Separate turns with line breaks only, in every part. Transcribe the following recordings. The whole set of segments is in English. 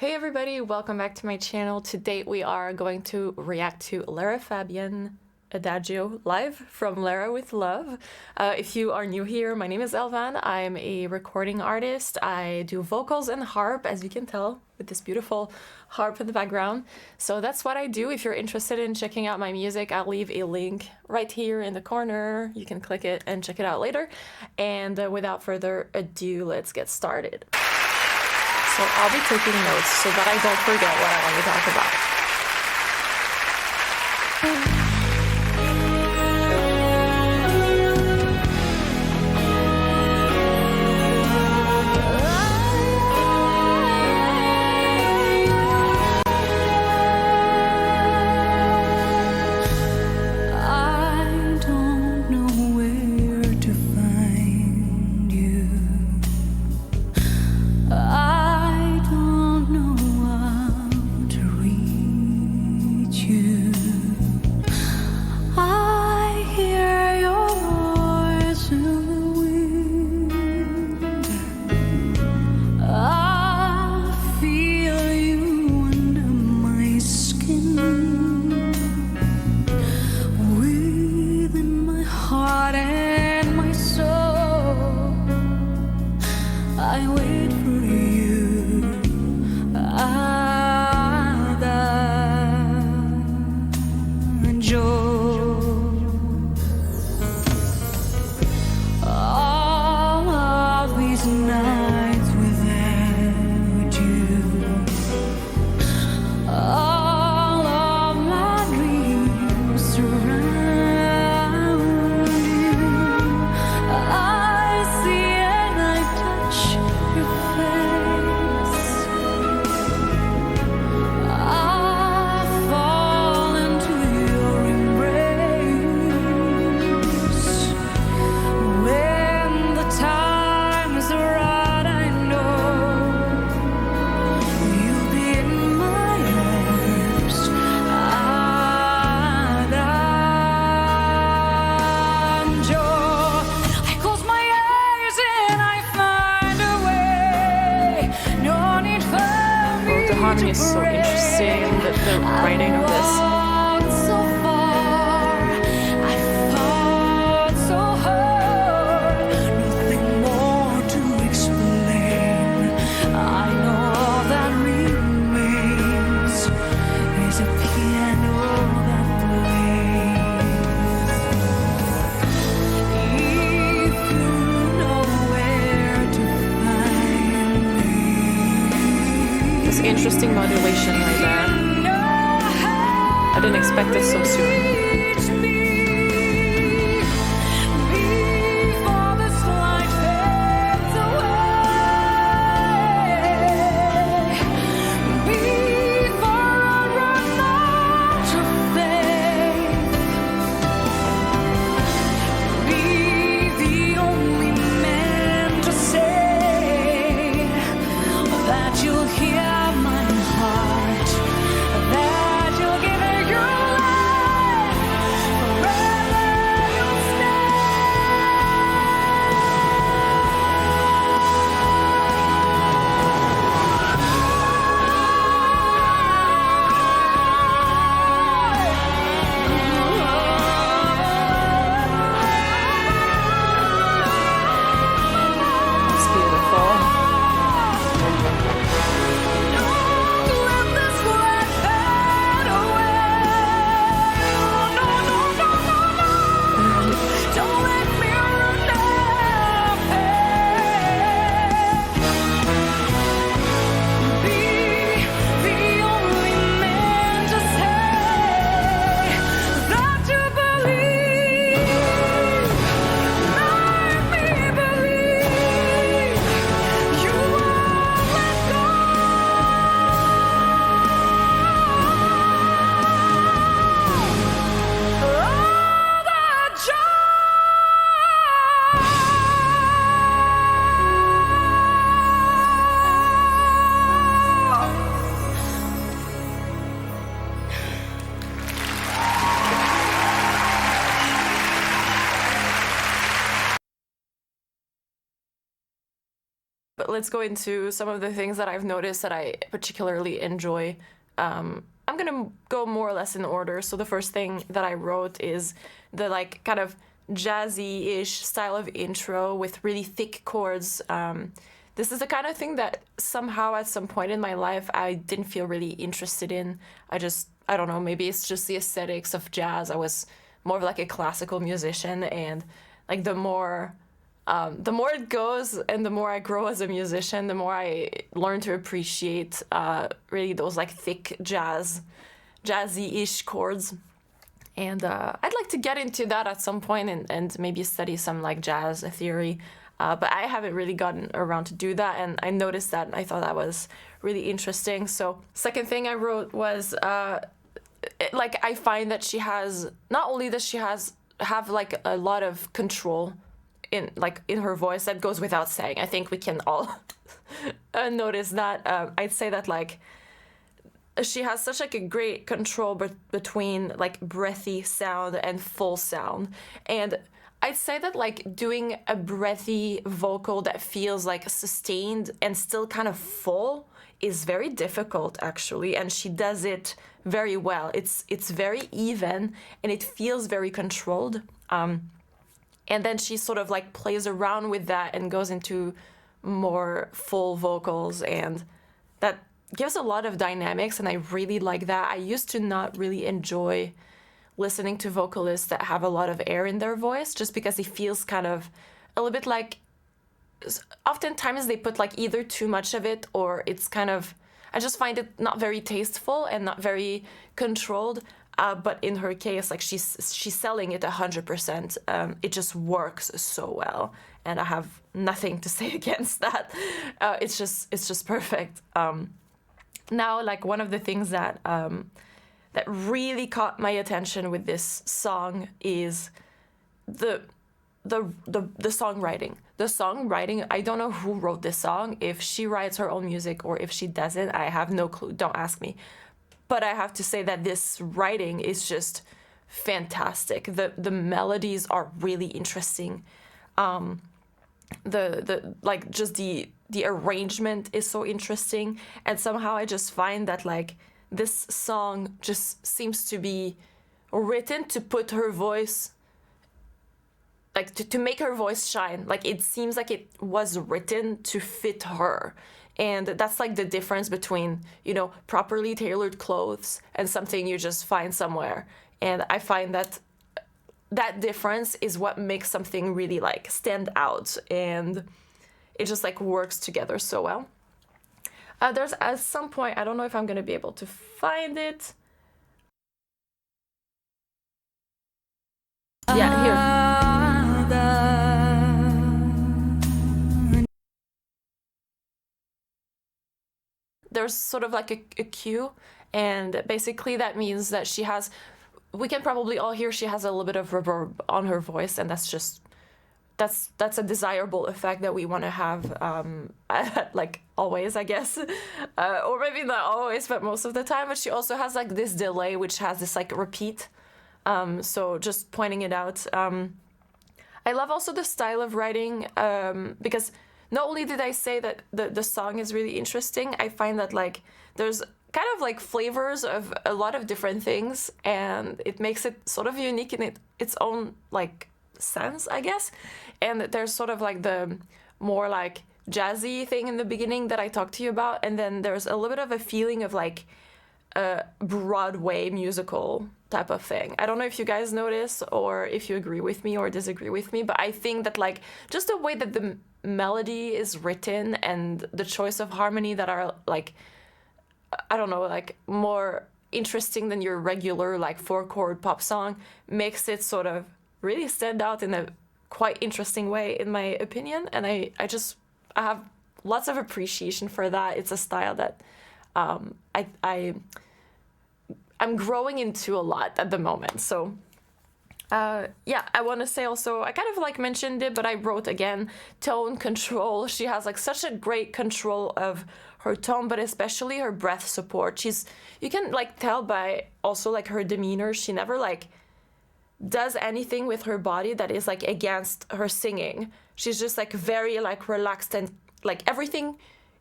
Hey everybody, welcome back to my channel. Today we are going to react to Lara Fabian Adagio live from Lara with Love. If you are new here, my name is Elvann. I'm a recording artist. I do vocals and harp, as you can tell, with this beautiful harp in the background. So that's what I do. If you're interested in checking out my music, I'll leave a link right here in the corner. You can click it and check it out later. And without further ado, let's get started. So I'll be taking notes so that I don't forget what I want to talk about.
I wait for you, Adagio. All of these nights without you, all of my dreams surround you. I see and I touch your face. I fall into your embrace. When the time is right, I know you'll be in my arms. Adagio. I close my eyes and I find a way. No need for me
The harmony is so interesting, the writing of this.
so far, I fought so hard, nothing more to explain. I know all that remains is a piano that plays. If you know where to find me,
This interesting modulation right there. I didn't expect this so soon.
before this light fades away, before I run out of faith, be the only man to say that you'll hear my heart, that you'll give it your life.
let's go into some of the things that I've noticed that I particularly enjoy. I'm gonna go more or less in order. So the first thing that I wrote is the like kind of jazzy-ish style of intro with really thick chords. This is the kind of thing that somehow at some point in my life I didn't feel really interested in. I don't know, maybe it's just the aesthetics of jazz. I was more of like a classical musician, and like the more it goes and the more I grow as a musician, the more I learn to appreciate really those like thick jazzy-ish chords. And I'd like to get into that at some point and maybe study some like jazz theory. But I haven't really gotten around to do that, and I noticed that and I thought that was really interesting. So second thing I wrote was like I find that she has, not only does she have like a lot of control in her voice, that goes without saying. I think we can all notice that. I'd say that like she has such like a great control between like breathy sound and full sound. And I'd say that like doing a breathy vocal that feels like sustained and still kind of full is very difficult actually, and she does it very well. It's very even and it feels very controlled. And then she sort of like plays around with that and goes into more full vocals, and that gives a lot of dynamics, and I really like that. I used to not really enjoy listening to vocalists that have a lot of air in their voice, just because it feels kind of a little bit like, oftentimes they put like either too much of it or it's kind of, I just find it not very tasteful and not very controlled. But in her case, like she's selling it 100%. It just works so well, and I have nothing to say against that. It's just perfect. Now, like one of the things that that really caught my attention with this song is the songwriting. The songwriting, I don't know who wrote this song, if she writes her own music or if she doesn't, I have no clue, don't ask me. But I have to say that this writing is just fantastic. The melodies are really interesting. The like just the arrangement is so interesting, and somehow I just find that like this song just seems to be written to put her voice, like to make her voice shine. Like it seems like it was written to fit her. And that's like the difference between, you know, properly tailored clothes and something you just find somewhere. And I find that that difference is what makes something really like stand out, and it just like works together so well. There's at some point, I don't know if I'm gonna be able to find it. Yeah, here. There's sort of like a cue, and basically that means that she has, we can probably all hear she has a little bit of reverb on her voice, and that's just, that's a desirable effect that we want to have, like always, I guess, or maybe not always, but most of the time. But she also has like this delay, which has this like repeat, so just pointing it out. I love also the style of writing, because not only did I say that the song is really interesting, I find that like there's kind of like flavors of a lot of different things, and it makes it sort of unique in its own like sense, I guess. And there's sort of like the more like jazzy thing in the beginning that I talked to you about, and then there's a little bit of a feeling of like a Broadway musical type of thing. I don't know if you guys notice or if you agree with me or disagree with me, but I think that like just the way that the melody is written and the choice of harmony that are like, I don't know, like more interesting than your regular like 4-chord pop song makes it sort of really stand out in a quite interesting way, in my opinion. And I have lots of appreciation for that. It's a style that I'm growing into a lot at the moment. So yeah, I want to say also, I kind of like mentioned it, but I wrote again, tone control. She has like such a great control of her tone, but especially her breath support. You can like tell by also like her demeanor, she never like does anything with her body that is like against her singing. She's just like very like relaxed and like everything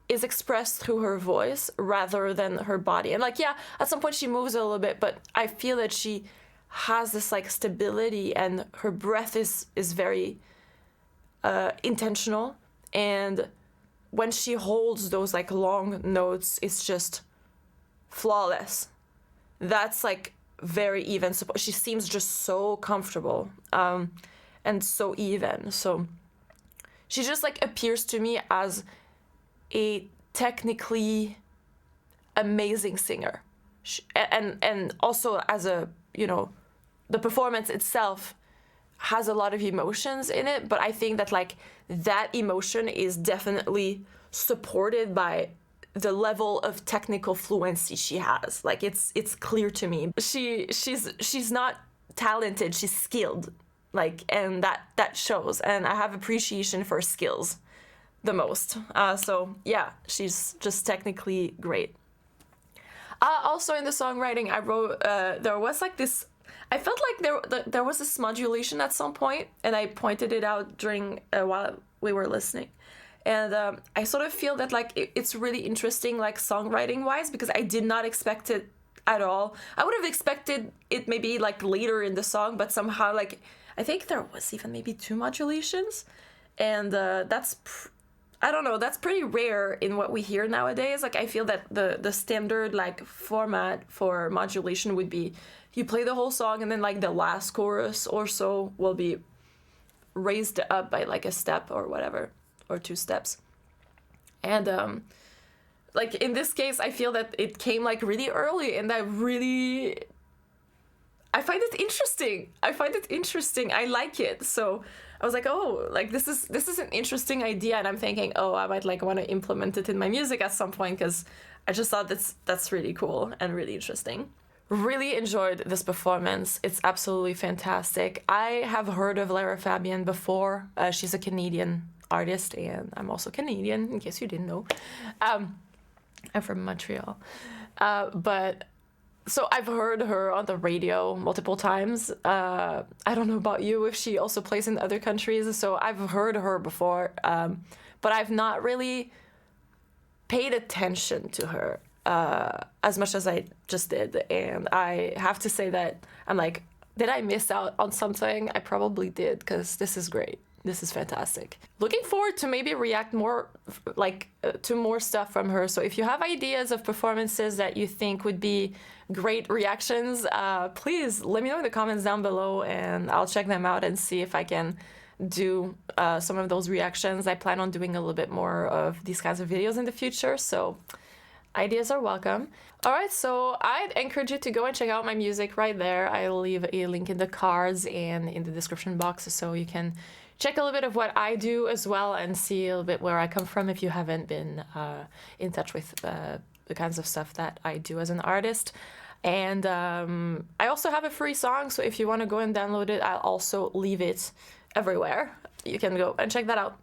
is expressed through her voice rather than her body. And like, yeah, at some point she moves a little bit, but I feel that she has this like stability, and her breath is very intentional. And when she holds those like long notes, it's just flawless. That's like very even. She seems just so comfortable and so even. So she just like appears to me as a technically amazing singer, and also as a, you know, the performance itself has a lot of emotions in it, but I think that like that emotion is definitely supported by the level of technical fluency she has. Like it's clear to me she's not talented, she's skilled, like, and that shows, and I have appreciation for skills the most. So yeah, she's just technically great. Also in the songwriting, I wrote there was like this. I felt like there was this modulation at some point, and I pointed it out during while we were listening. And I sort of feel that like it's really interesting, like songwriting wise, because I did not expect it at all. I would have expected it maybe like later in the song, but somehow like I think there was even maybe 2 modulations, and I don't know, that's pretty rare in what we hear nowadays. Like I feel that the standard like format for modulation would be you play the whole song, and then like the last chorus or so will be raised up by like a step or whatever, or 2 steps. And like in this case, I feel that it came like really early, and I find it interesting. I like it. So I was like, oh, like this is an interesting idea, and I'm thinking, oh, I might like want to implement it in my music at some point, because I just thought that's really cool and really interesting. Really enjoyed this performance. It's absolutely fantastic. I have heard of Lara Fabian before. She's a Canadian artist, and I'm also Canadian, in case you didn't know. I'm from Montreal. But so I've heard her on the radio multiple times. I don't know about you, if she also plays in other countries. So I've heard her before, but I've not really paid attention to her as much as I just did. And I have to say that I'm like, did I miss out on something? I probably did, because this is great. This is fantastic. Looking forward to maybe react more to more stuff from her. So if you have ideas of performances that you think would be great reactions, please let me know in the comments down below, and I'll check them out and see if I can do some of those reactions. I plan on doing a little bit more of these kinds of videos in the future, so ideas are welcome. All right, so I'd encourage you to go and check out my music right there. I'll leave a link in the cards and in the description box, so you can check a little bit of what I do as well, and see a little bit where I come from if you haven't been in touch with the kinds of stuff that I do as an artist. And I also have a free song, so if you want to go and download it, I'll also leave it everywhere. You can go and check that out.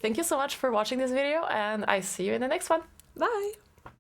Thank you so much for watching this video, and I see you in the next one. Bye!